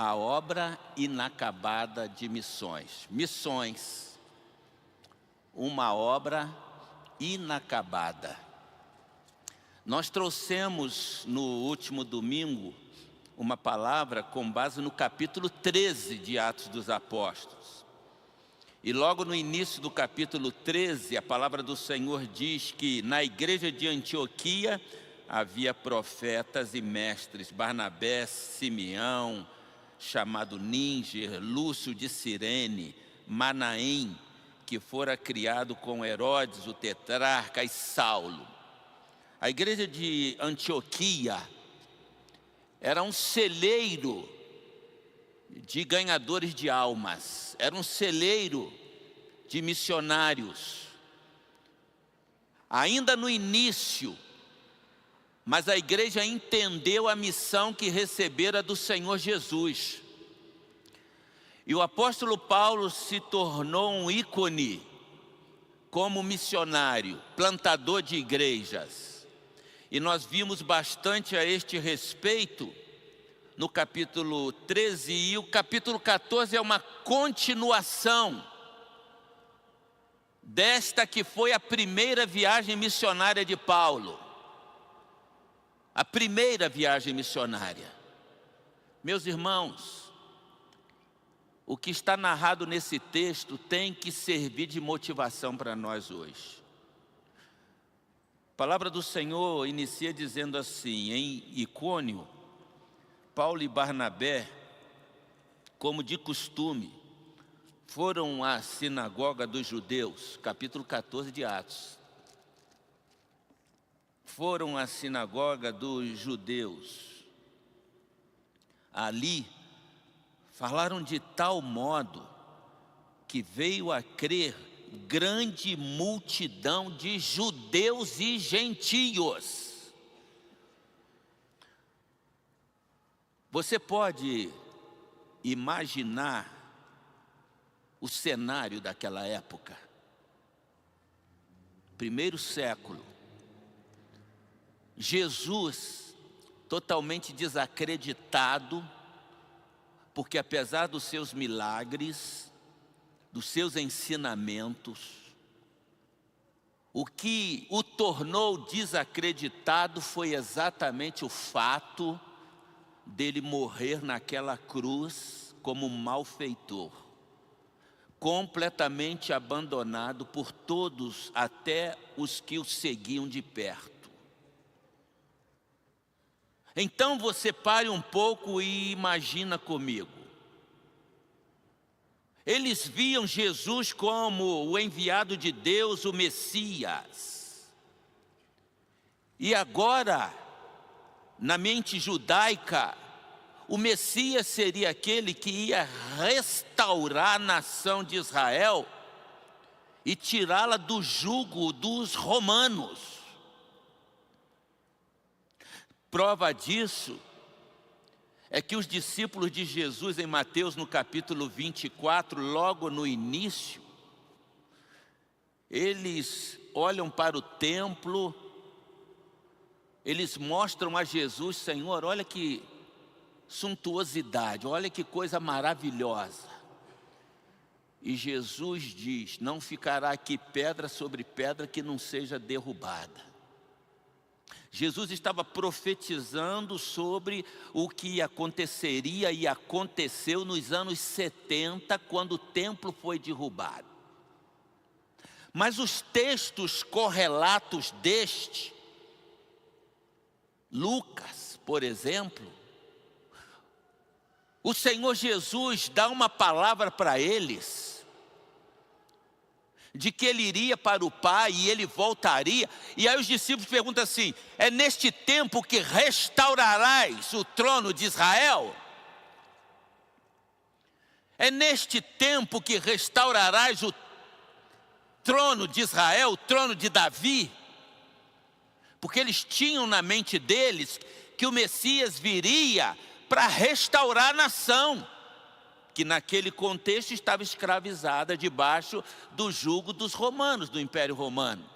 a obra inacabada de missões. Missões, uma obra inacabada. Nós trouxemos no último domingo uma palavra com base no capítulo 13 de Atos dos Apóstolos. E logo no início do capítulo 13, a palavra do Senhor diz que na igreja de Antioquia havia profetas e mestres, Barnabé, Simeão, chamado Níger, Lúcio de Cirene, Manaém, que fora criado com Herodes, o tetrarca, e Saulo. A igreja de Antioquia era um celeiro de ganhadores de almas, era um celeiro de missionários. Ainda no início, mas a igreja entendeu a missão que recebera do Senhor Jesus. E o apóstolo Paulo se tornou um ícone como missionário, plantador de igrejas. E nós vimos bastante a este respeito no capítulo 13, e o capítulo 14 é uma continuação desta que foi a primeira viagem missionária de Paulo. A primeira viagem missionária. Meus irmãos, o que está narrado nesse texto tem que servir de motivação para nós hoje. A palavra do Senhor inicia dizendo assim: em Icônio, Paulo e Barnabé, como de costume, foram à sinagoga dos judeus, capítulo 14 de Atos. Foram à sinagoga dos judeus. Ali, falaram de tal modo que veio a crer grande multidão de judeus e gentios. Você pode imaginar o cenário daquela época? Primeiro século. Jesus totalmente desacreditado, porque apesar dos seus milagres, dos seus ensinamentos, o que o tornou desacreditado foi exatamente o fato dele morrer naquela cruz como malfeitor, completamente abandonado por todos, até os que o seguiam de perto. Então você pare um pouco e imagina comigo. Eles viam Jesus como o enviado de Deus, o Messias. E agora, na mente judaica, o Messias seria aquele que ia restaurar a nação de Israel e tirá-la do jugo dos romanos. Prova disso é que os discípulos de Jesus, em Mateus no capítulo 24, logo no início, eles olham para o templo, eles mostram a Jesus: Senhor, olha que suntuosidade, olha que coisa maravilhosa. E Jesus diz: não ficará aqui pedra sobre pedra que não seja derrubada. Jesus estava profetizando sobre o que aconteceria e aconteceu nos anos 70, quando o templo foi derrubado. Mas os textos correlatos deste, Lucas, por exemplo, o Senhor Jesus dá uma palavra para eles, de que ele iria para o Pai e ele voltaria. E aí os discípulos perguntam assim: é neste tempo que restaurarás o trono de Israel? É neste tempo que restaurarás o trono de Israel, o trono de Davi? Porque eles tinham na mente deles que o Messias viria para restaurar a nação, que naquele contexto estava escravizada debaixo do jugo dos romanos, do Império Romano.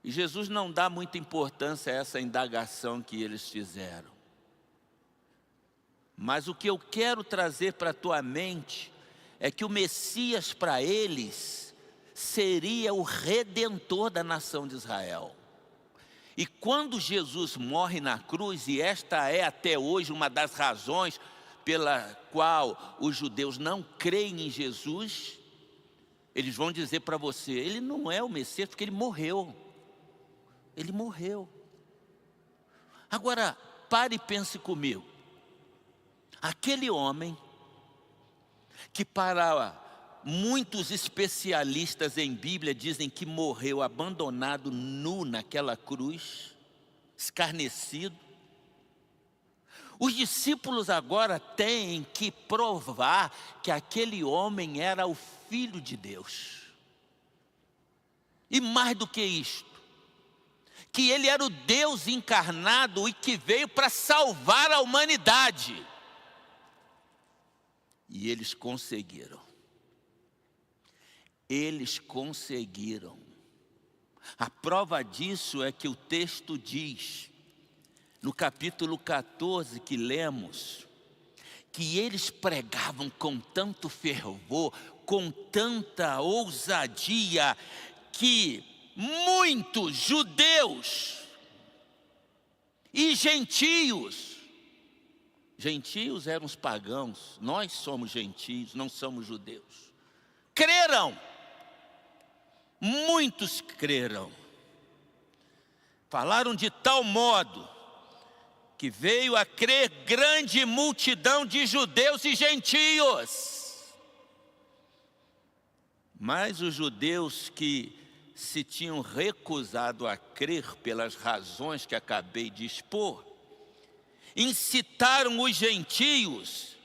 E Jesus não dá muita importância a essa indagação que eles fizeram. Mas o que eu quero trazer para a tua mente é que o Messias para eles seria o Redentor da nação de Israel. E quando Jesus morre na cruz, e esta é até hoje uma das razões pela qual os judeus não creem em Jesus, eles vão dizer para você, ele não é o Messias porque ele morreu. Ele morreu. Agora, pare e pense comigo. Aquele homem que para muitos especialistas em Bíblia dizem que morreu abandonado nu naquela cruz, escarnecido. Os discípulos agora têm que provar que aquele homem era o Filho de Deus. E mais do que isto, que ele era o Deus encarnado e que veio para salvar a humanidade. E eles conseguiram. Eles conseguiram. A prova disso é que o texto diz, no capítulo 14 que lemos, que eles pregavam com tanto fervor, com tanta ousadia, que muitos judeus e gentios eram os pagãos, nós somos gentios, não somos judeus, creram, muitos creram, falaram de tal modo, que veio a crer grande multidão de judeus e gentios. Mas os judeus que se tinham recusado a crer pelas razões que acabei de expor, incitaram os gentios,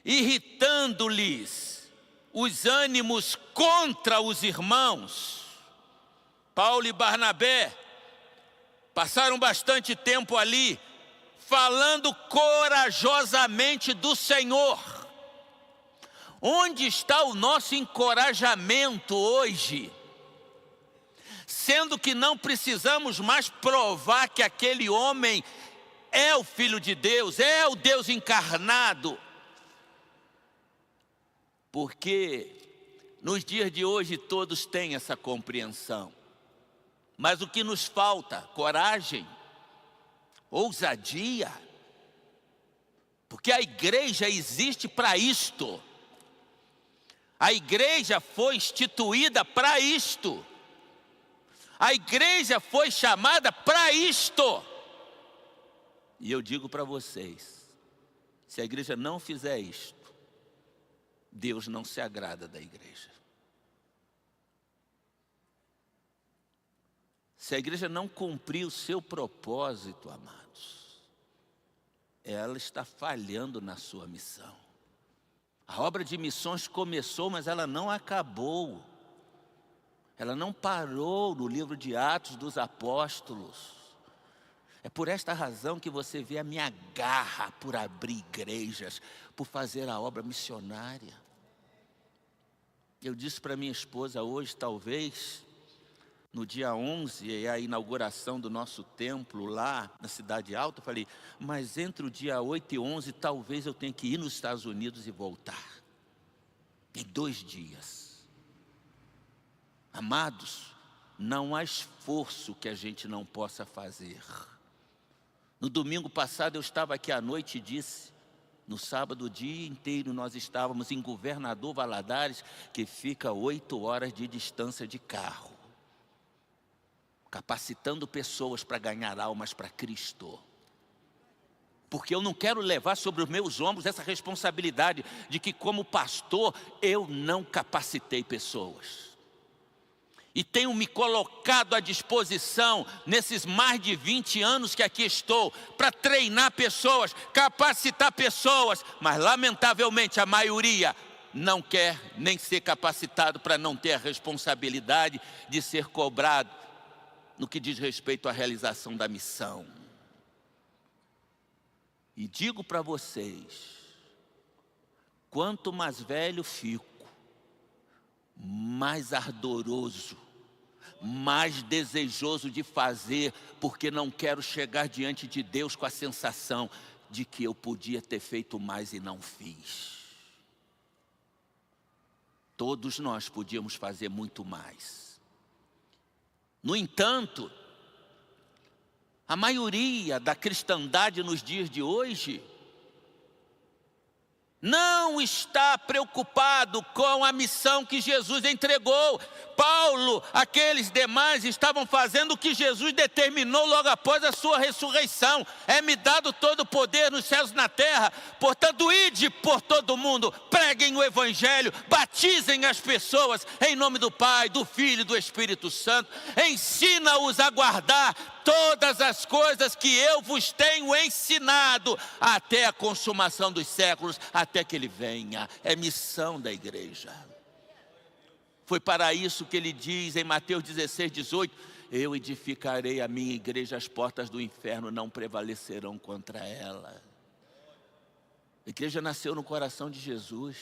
irritando-lhes os ânimos contra os irmãos. Paulo e Barnabé passaram bastante tempo ali, falando corajosamente do Senhor. Onde está o nosso encorajamento hoje? Sendo que não precisamos mais provar que aquele homem é o Filho de Deus, é o Deus encarnado. Porque nos dias de hoje todos têm essa compreensão. Mas o que nos falta? Coragem, ousadia. Porque a igreja existe para isto. A igreja foi instituída para isto. A igreja foi chamada para isto. E eu digo para vocês, se a igreja não fizer isto, Deus não se agrada da igreja. Se a igreja não cumprir o seu propósito, amados, ela está falhando na sua missão. A obra de missões começou, mas ela não acabou. Ela não parou no livro de Atos dos Apóstolos. É por esta razão que você vê a minha garra por abrir igrejas, por fazer a obra missionária. Eu disse para minha esposa hoje, talvez, no dia 11, é a inauguração do nosso templo lá na Cidade Alta, eu falei, mas entre o dia 8 e 11, talvez eu tenha que ir nos Estados Unidos e voltar. Em 2 dias. Amados, não há esforço que a gente não possa fazer. No domingo passado eu estava aqui à noite e disse, no sábado o dia inteiro nós estávamos em Governador Valadares, que fica a 8 horas de distância de carro. Capacitando pessoas para ganhar almas para Cristo. Porque eu não quero levar sobre os meus ombros essa responsabilidade de que como pastor eu não capacitei pessoas. E tenho me colocado à disposição, nesses mais de 20 anos que aqui estou, para treinar pessoas, capacitar pessoas, mas lamentavelmente a maioria não quer nem ser capacitado para não ter a responsabilidade de ser cobrado no que diz respeito à realização da missão. E digo para vocês, quanto mais velho fico, mais ardoroso, mais desejoso de fazer, porque não quero chegar diante de Deus com a sensação de que eu podia ter feito mais e não fiz. Todos nós podíamos fazer muito mais. No entanto, a maioria da cristandade nos dias de hoje não está preocupado com a missão que Jesus entregou. Paulo, aqueles demais estavam fazendo o que Jesus determinou logo após a sua ressurreição. É-me dado todo o poder nos céus e na terra, portanto, ide por todo o mundo, preguem o evangelho, batizem as pessoas em nome do Pai, do Filho e do Espírito Santo, ensina-os a guardar todas as coisas que eu vos tenho ensinado até a consumação dos séculos, até que Ele venha. É missão da igreja. Foi para isso que Ele diz em Mateus 16, 18, eu edificarei a minha igreja, as portas do inferno não prevalecerão contra ela. A igreja nasceu no coração de Jesus.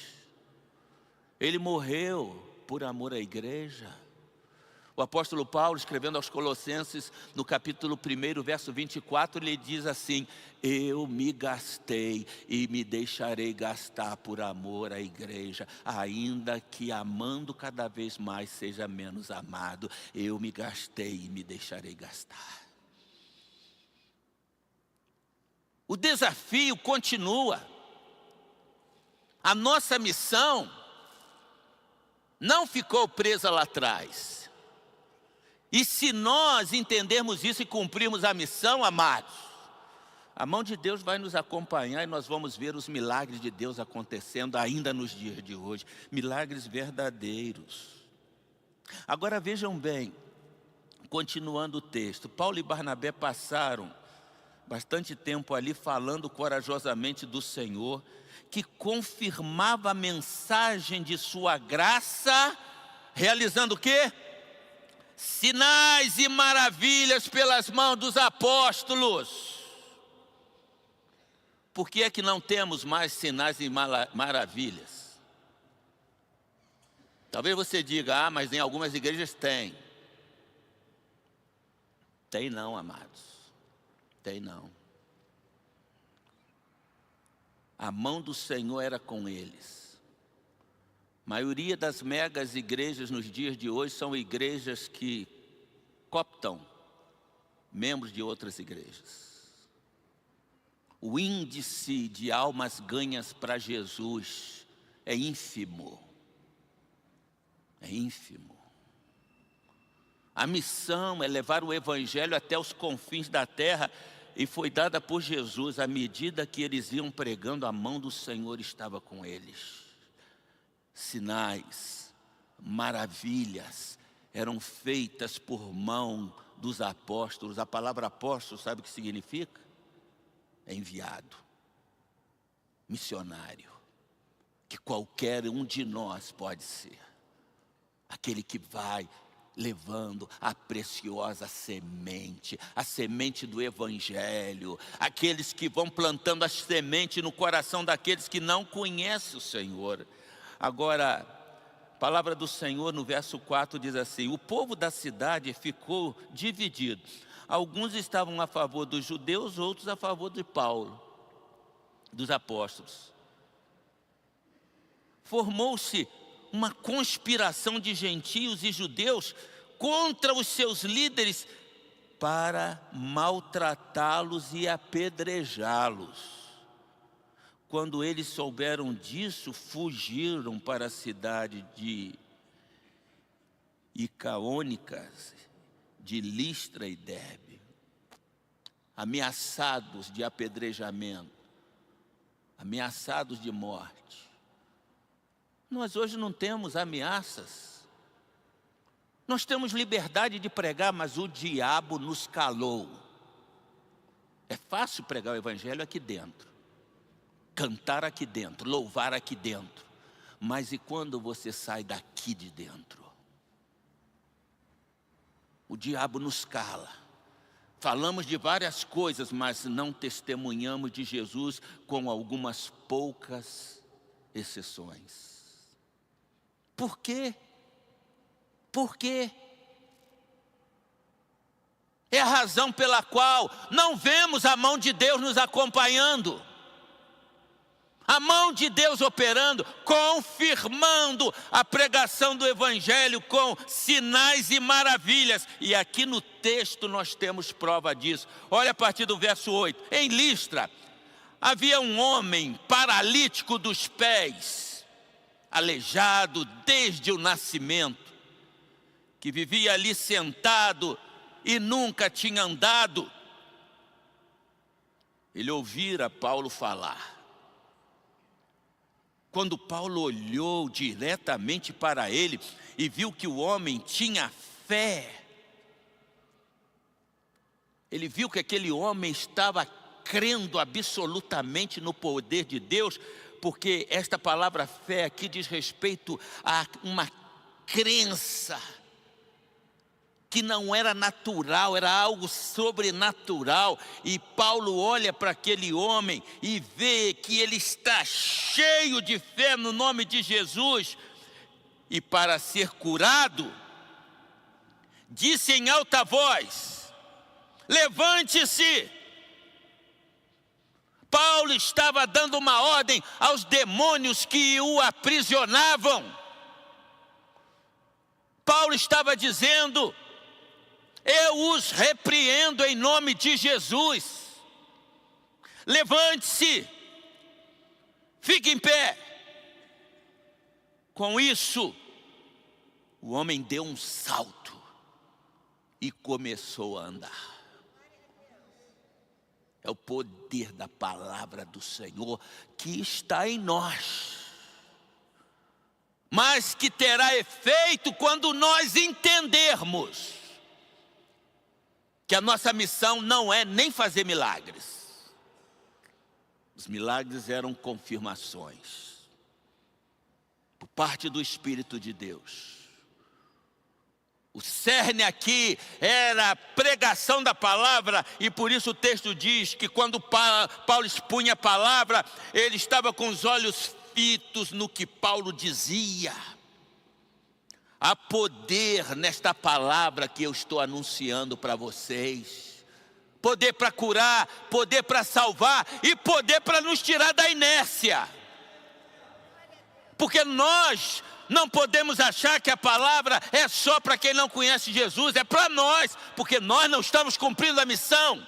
Ele morreu por amor à igreja. O apóstolo Paulo, escrevendo aos Colossenses, no capítulo 1, verso 24, ele diz assim, eu me gastei e me deixarei gastar por amor à igreja, ainda que amando cada vez mais seja menos amado, eu me gastei e me deixarei gastar. O desafio continua. A nossa missão não ficou presa lá atrás. E se nós entendermos isso e cumprirmos a missão, amados, a mão de Deus vai nos acompanhar e nós vamos ver os milagres de Deus acontecendo ainda nos dias de hoje. Milagres verdadeiros. Agora vejam bem, continuando o texto, Paulo e Barnabé passaram bastante tempo ali falando corajosamente do Senhor, que confirmava a mensagem de sua graça, realizando o quê? Sinais e maravilhas pelas mãos dos apóstolos. Por que é que não temos mais sinais e maravilhas? Talvez você diga, mas em algumas igrejas tem. Tem não, amados. Tem não. A mão do Senhor era com eles. A maioria das megas igrejas nos dias de hoje são igrejas que cooptam membros de outras igrejas. O índice de almas ganhas para Jesus é ínfimo. É ínfimo. A missão é levar o evangelho até os confins da terra e foi dada por Jesus. À medida que eles iam pregando, a mão do Senhor estava com eles. Sinais, maravilhas eram feitas por mão dos apóstolos. A palavra apóstolo, sabe o que significa? É enviado, missionário, que qualquer um de nós pode ser. Aquele que vai levando a preciosa semente, a semente do evangelho, aqueles que vão plantando a semente no coração daqueles que não conhecem o Senhor. Agora, a palavra do Senhor no verso 4 diz assim, o povo da cidade ficou dividido. Alguns estavam a favor dos judeus, outros a favor de Paulo, dos apóstolos. Formou-se uma conspiração de gentios e judeus contra os seus líderes para maltratá-los e apedrejá-los. Quando eles souberam disso, fugiram para a cidade de Icaônicas, de Listra e Derbe, ameaçados de apedrejamento, ameaçados de morte. Nós hoje não temos ameaças. Nós temos liberdade de pregar, mas o diabo nos calou. É fácil pregar o evangelho aqui dentro, cantar aqui dentro, louvar aqui dentro. Mas e quando você sai daqui de dentro? O diabo nos cala. Falamos de várias coisas, mas não testemunhamos de Jesus, com algumas poucas exceções. Por quê? Por quê? É a razão pela qual não vemos a mão de Deus nos acompanhando. A mão de Deus operando, confirmando a pregação do Evangelho com sinais e maravilhas. E aqui no texto nós temos prova disso. Olha a partir do verso 8. Em Listra, havia um homem paralítico dos pés, aleijado desde o nascimento, que vivia ali sentado e nunca tinha andado. Ele ouvira Paulo falar. Quando Paulo olhou diretamente para ele e viu que o homem tinha fé, ele viu que aquele homem estava crendo absolutamente no poder de Deus, porque esta palavra fé aqui diz respeito a uma crença que não era natural, era algo sobrenatural. E Paulo olha para aquele homem e vê que ele está cheio de fé no nome de Jesus. E para ser curado, disse em alta voz: levante-se. Paulo estava dando uma ordem aos demônios que o aprisionavam. Paulo estava dizendo: eu os repreendo em nome de Jesus. Levante-se, fique em pé. Com isso, o homem deu um salto e começou a andar. É o poder da palavra do Senhor que está em nós, mas que terá efeito quando nós entendermos que a nossa missão não é nem fazer milagres. Os milagres eram confirmações por parte do Espírito de Deus. O cerne aqui era a pregação da palavra, e por isso o texto diz que quando Paulo expunha a palavra, ele estava com os olhos fitos no que Paulo dizia. Há poder nesta palavra que eu estou anunciando para vocês. Poder para curar, poder para salvar e poder para nos tirar da inércia. Porque nós não podemos achar que a palavra é só para quem não conhece Jesus, é para nós, porque nós não estamos cumprindo a missão.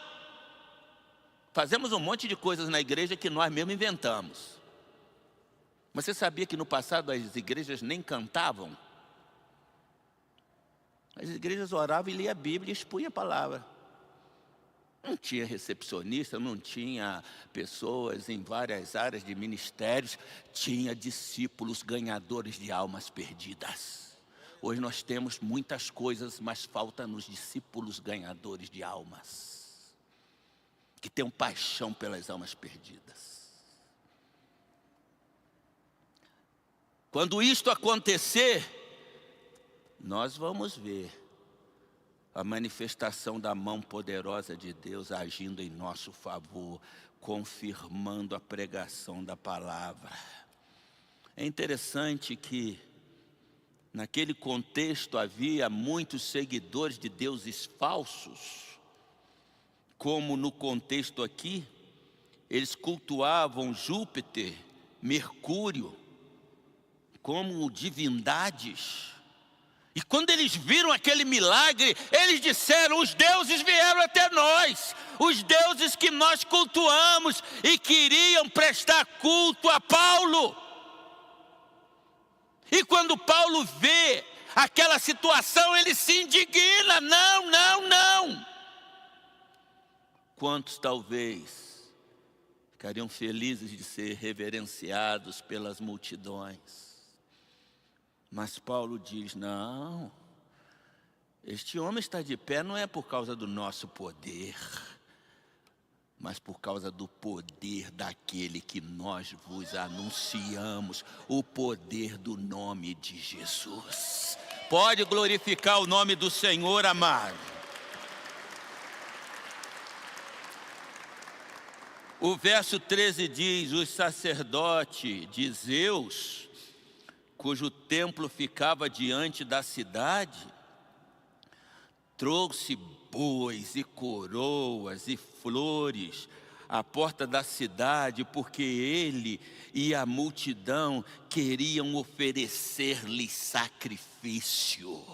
Fazemos um monte de coisas na igreja que nós mesmos inventamos. Mas você sabia que no passado as igrejas nem cantavam? As igrejas oravam e liam a Bíblia e expunham a palavra. Não tinha recepcionista, não tinha pessoas em várias áreas de ministérios. Tinha discípulos ganhadores de almas perdidas. Hoje nós temos muitas coisas, mas falta-nos discípulos ganhadores de almas, que tenham paixão pelas almas perdidas. Quando isto acontecer, nós vamos ver a manifestação da mão poderosa de Deus agindo em nosso favor, confirmando a pregação da palavra. É interessante que naquele contexto havia muitos seguidores de deuses falsos, como no contexto aqui, eles cultuavam Júpiter, Mercúrio, como divindades. E quando eles viram aquele milagre, eles disseram: os deuses vieram até nós, os deuses que nós cultuamos, e queriam prestar culto a Paulo. E quando Paulo vê aquela situação, ele se indigna: não, não, não. Quantos talvez ficariam felizes de ser reverenciados pelas multidões? Mas Paulo diz: não, este homem está de pé não é por causa do nosso poder, mas por causa do poder daquele que nós vos anunciamos, o poder do nome de Jesus. Pode glorificar o nome do Senhor, amado. O verso 13 diz: os sacerdotes de Zeus, cujo templo ficava diante da cidade, trouxe bois e coroas e flores à porta da cidade, porque ele e a multidão queriam oferecer-lhe sacrifício.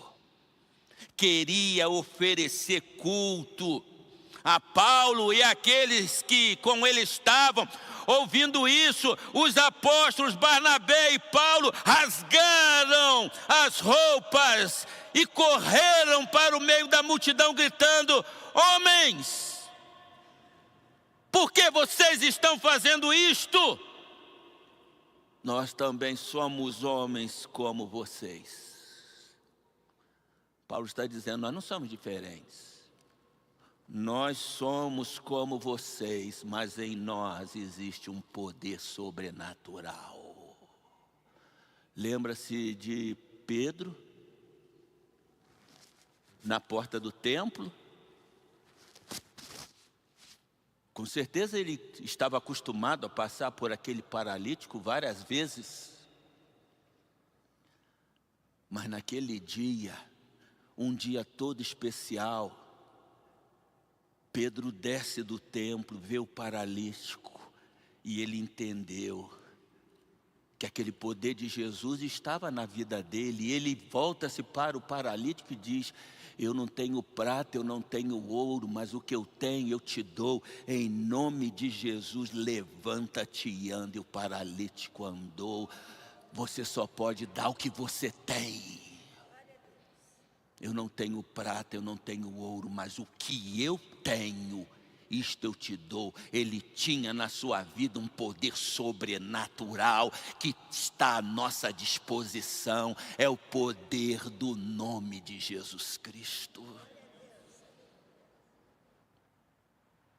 Queria oferecer culto a Paulo e aqueles que com ele estavam. Ouvindo isso, os apóstolos Barnabé e Paulo rasgaram as roupas e correram para o meio da multidão gritando: homens, por que vocês estão fazendo isto? Nós também somos homens como vocês. Paulo está dizendo, nós não somos diferentes. Nós somos como vocês, mas em nós existe um poder sobrenatural. Lembra-se de Pedro, na porta do templo? Com certeza ele estava acostumado a passar por aquele paralítico várias vezes. Mas naquele dia, um dia todo especial, Pedro desce do templo, vê o paralítico e ele entendeu que aquele poder de Jesus estava na vida dele. E ele volta-se para o paralítico e diz: eu não tenho prata, eu não tenho ouro, mas o que eu tenho eu te dou. Em nome de Jesus, levanta-te e anda. E o paralítico andou. Você só pode dar o que você tem. Eu não tenho prata, eu não tenho ouro, mas o que eu tenho, isto eu te dou. Ele tinha na sua vida um poder sobrenatural que está à nossa disposição. É o poder do nome de Jesus Cristo.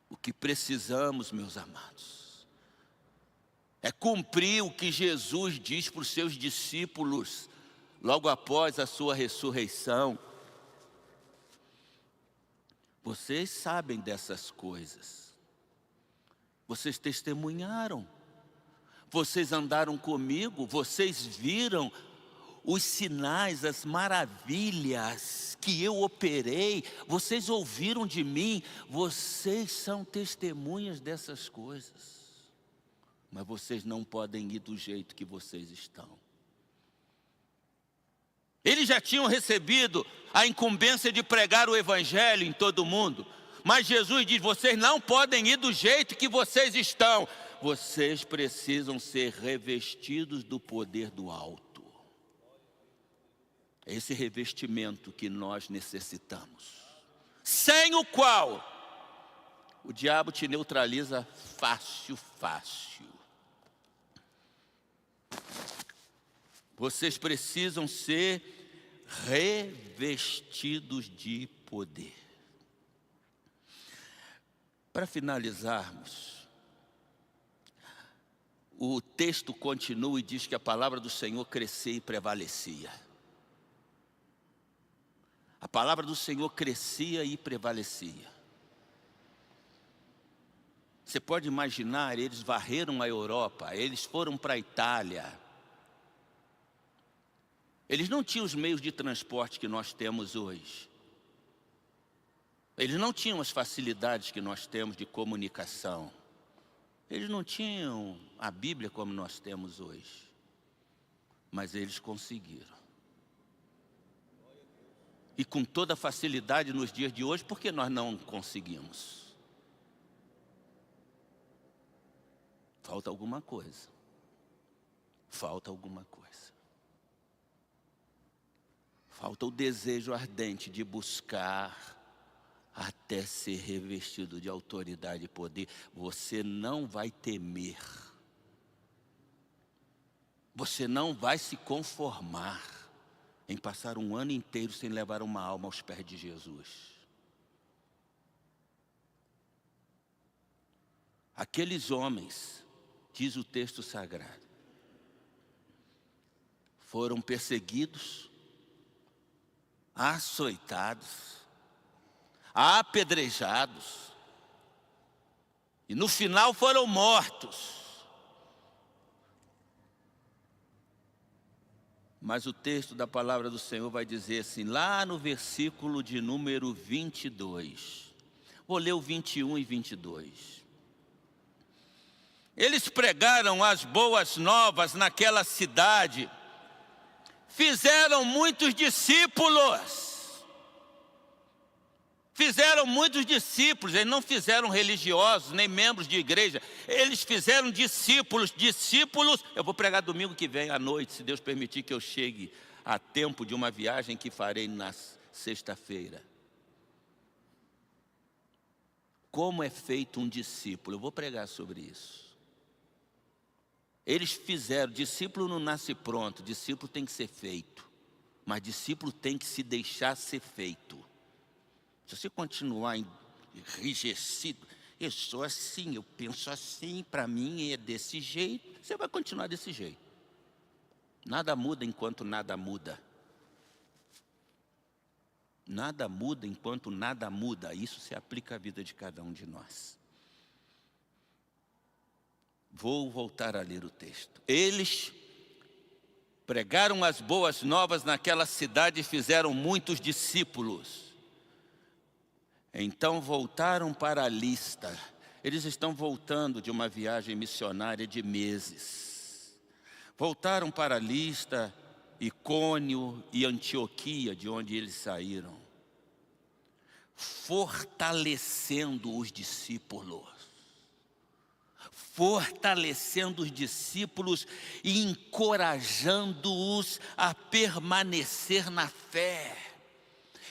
O que precisamos, meus amados, é cumprir o que Jesus diz para os seus discípulos logo após a sua ressurreição. Vocês sabem dessas coisas. Vocês testemunharam. Vocês andaram comigo. Vocês viram os sinais, as maravilhas que eu operei. Vocês ouviram de mim. Vocês são testemunhas dessas coisas. Mas vocês não podem ir do jeito que vocês estão. Eles já tinham recebido a incumbência de pregar o evangelho em todo o mundo. Mas Jesus diz, vocês não podem ir do jeito que vocês estão. Vocês precisam ser revestidos do poder do alto. É esse revestimento que nós necessitamos. Sem o qual o diabo te neutraliza fácil. Vocês precisam ser revestidos de poder. Para finalizarmos, o texto continua e diz que a palavra do Senhor crescia e prevalecia. A palavra do Senhor crescia e prevalecia. Você pode imaginar, eles varreram a Europa, eles foram para a Itália. Eles não tinham os meios de transporte que nós temos hoje. Eles não tinham as facilidades que nós temos de comunicação. Eles não tinham a Bíblia como nós temos hoje. Mas eles conseguiram. E com toda facilidade nos dias de hoje, por que nós não conseguimos? Falta alguma coisa. Falta alguma coisa. Falta o desejo ardente de buscar até ser revestido de autoridade e poder. Você não vai temer. Você não vai se conformar em passar um ano inteiro sem levar uma alma aos pés de Jesus. Aqueles homens, diz o texto sagrado, foram perseguidos, açoitados, apedrejados, e no final foram mortos. Mas o texto da palavra do Senhor vai dizer assim, lá no versículo de número 22. Vou ler o 21 e 22. Eles pregaram as boas novas naquela cidade, fizeram muitos discípulos. Fizeram muitos discípulos, eles não fizeram religiosos, nem membros de igreja. Eles fizeram discípulos. Eu vou pregar domingo que vem à noite, se Deus permitir que eu chegue a tempo de uma viagem que farei na sexta-feira. Como é feito um discípulo? Eu vou pregar sobre isso. Eles fizeram, discípulo não nasce pronto, discípulo tem que ser feito. Mas discípulo tem que se deixar ser feito. Se você continuar enrijecido, eu sou assim, eu penso assim, para mim é desse jeito, você vai continuar desse jeito. Nada muda enquanto nada muda. Nada muda enquanto nada muda. Isso se aplica à vida de cada um de nós. Vou voltar a ler o texto. Eles pregaram as boas novas naquela cidade e fizeram muitos discípulos. Então voltaram para Listra. Eles estão voltando de uma viagem missionária de meses. Voltaram para Listra, Icônio e Antioquia, de onde eles saíram, fortalecendo os discípulos. Fortalecendo os discípulos e encorajando-os a permanecer na fé.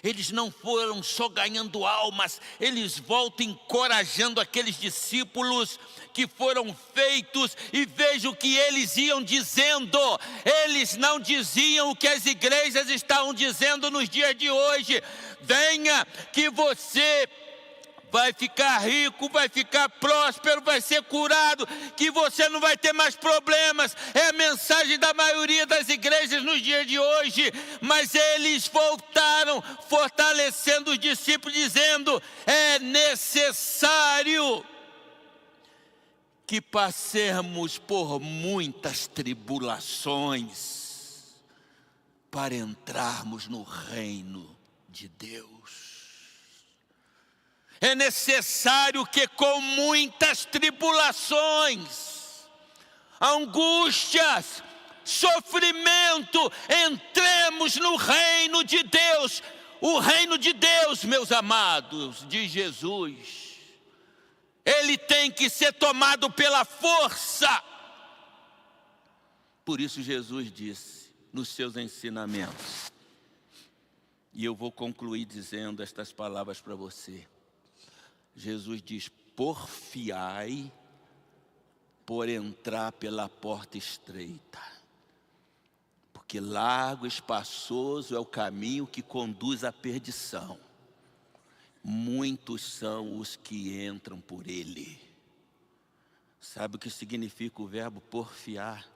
Eles não foram só ganhando almas, eles voltam encorajando aqueles discípulos que foram feitos. E veja o que eles iam dizendo. Eles não diziam o que as igrejas estão dizendo nos dias de hoje. Venha que você vai ficar rico, vai ficar próspero, vai ser curado, que você não vai ter mais problemas. É a mensagem da maioria das igrejas nos dias de hoje. Mas eles voltaram fortalecendo os discípulos, dizendo: é necessário que passemos por muitas tribulações para entrarmos no reino de Deus. É necessário que com muitas tribulações, angústias, sofrimento, entremos no reino de Deus. O reino de Deus, meus amados, de Jesus, ele tem que ser tomado pela força. Por isso Jesus disse nos seus ensinamentos, e eu vou concluir dizendo estas palavras para você. Jesus diz: porfiai por entrar pela porta estreita, porque largo e espaçoso é o caminho que conduz à perdição. Muitos são os que entram por ele. Sabe o que significa o verbo porfiar?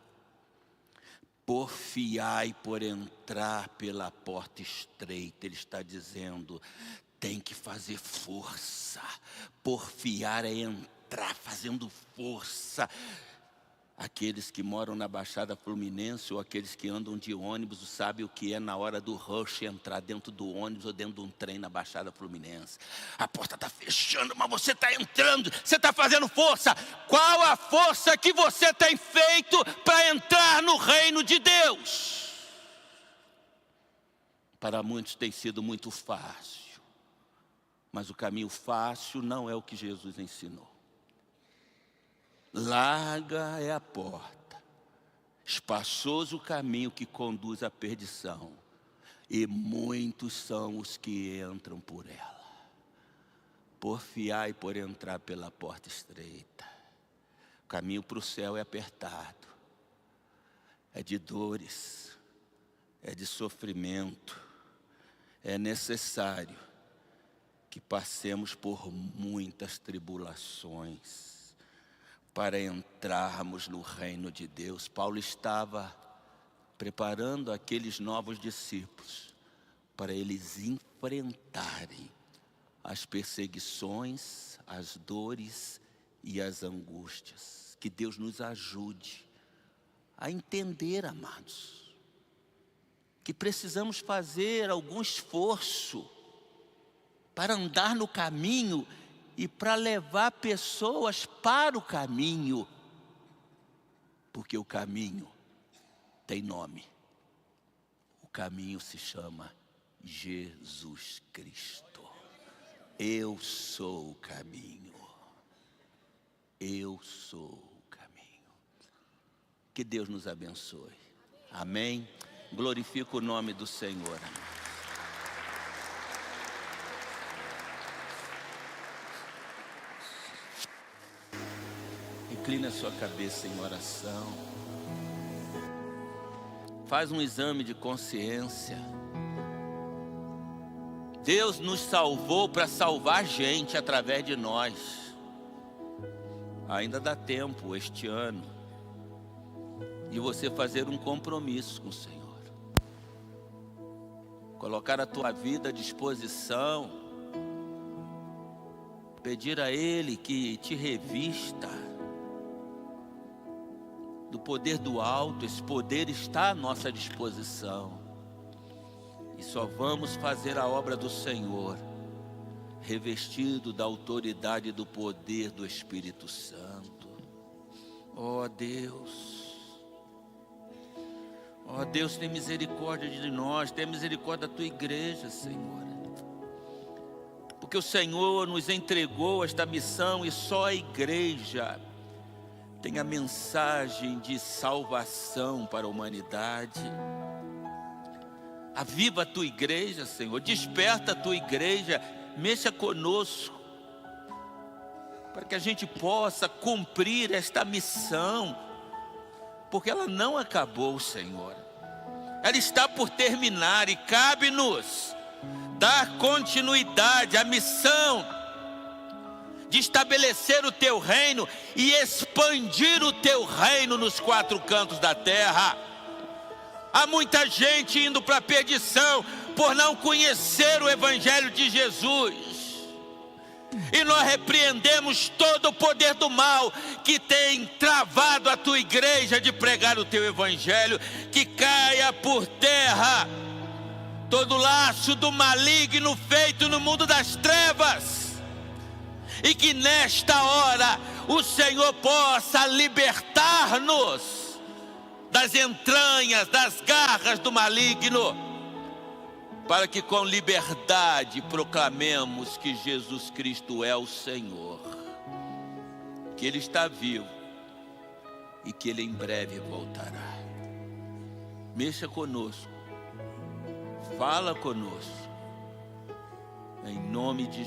Porfiai por entrar pela porta estreita. Ele está dizendo: tem que fazer força. Porfiar é entrar fazendo força. Aqueles que moram na Baixada Fluminense ou aqueles que andam de ônibus sabem o que é na hora do rush entrar dentro do ônibus ou dentro de um trem na Baixada Fluminense. A porta está fechando, mas você está entrando, você está fazendo força. Qual a força que você tem feito para entrar no reino de Deus? Para muitos tem sido muito fácil, mas o caminho fácil não é o que Jesus ensinou. Larga é a porta, espaçoso o caminho que conduz à perdição, e muitos são os que entram por ela. Porfiai por entrar pela porta estreita. O caminho para o céu é apertado, é de dores, é de sofrimento. É necessário que passemos por muitas tribulações para entrarmos no reino de Deus. Paulo estava preparando aqueles novos discípulos para eles enfrentarem as perseguições, as dores e as angústias. Que Deus nos ajude a entender, amados, que precisamos fazer algum esforço para andar no caminho e para levar pessoas para o caminho, porque o caminho tem nome. O caminho se chama Jesus Cristo. Eu sou o caminho. Eu sou o caminho. Que Deus nos abençoe. Amém. Glorifico o nome do Senhor. Inclina a sua cabeça em oração. Faz um exame de consciência. Deus nos salvou para salvar gente através de nós. Ainda dá tempo este ano de você fazer um compromisso com o Senhor. Colocar a tua vida à disposição. Pedir a Ele que te revista do poder do alto. Esse poder está à nossa disposição. E só vamos fazer a obra do Senhor revestido da autoridade e do poder do Espírito Santo. Ó Deus, ó Deus, tem misericórdia de nós, tem misericórdia da tua igreja, Senhor. Porque o Senhor nos entregou esta missão e só a igreja tem a mensagem de salvação para a humanidade. Aviva a tua igreja, Senhor, desperta a tua igreja, mexa conosco, para que a gente possa cumprir esta missão, porque ela não acabou, Senhor. Ela está por terminar e cabe-nos dar continuidade à missão de estabelecer o teu reino e expandir o teu reino nos quatro cantos da terra. Há muita gente indo para a perdição por não conhecer o Evangelho de Jesus. E nós repreendemos todo o poder do mal que tem travado a tua igreja de pregar o teu Evangelho. Que caia por terra todo laço do maligno feito no mundo das trevas. E que nesta hora o Senhor possa libertar-nos das entranhas, das garras do maligno, para que com liberdade proclamemos que Jesus Cristo é o Senhor, que Ele está vivo e que Ele em breve voltará. Mexa conosco, fala conosco, em nome de Jesus.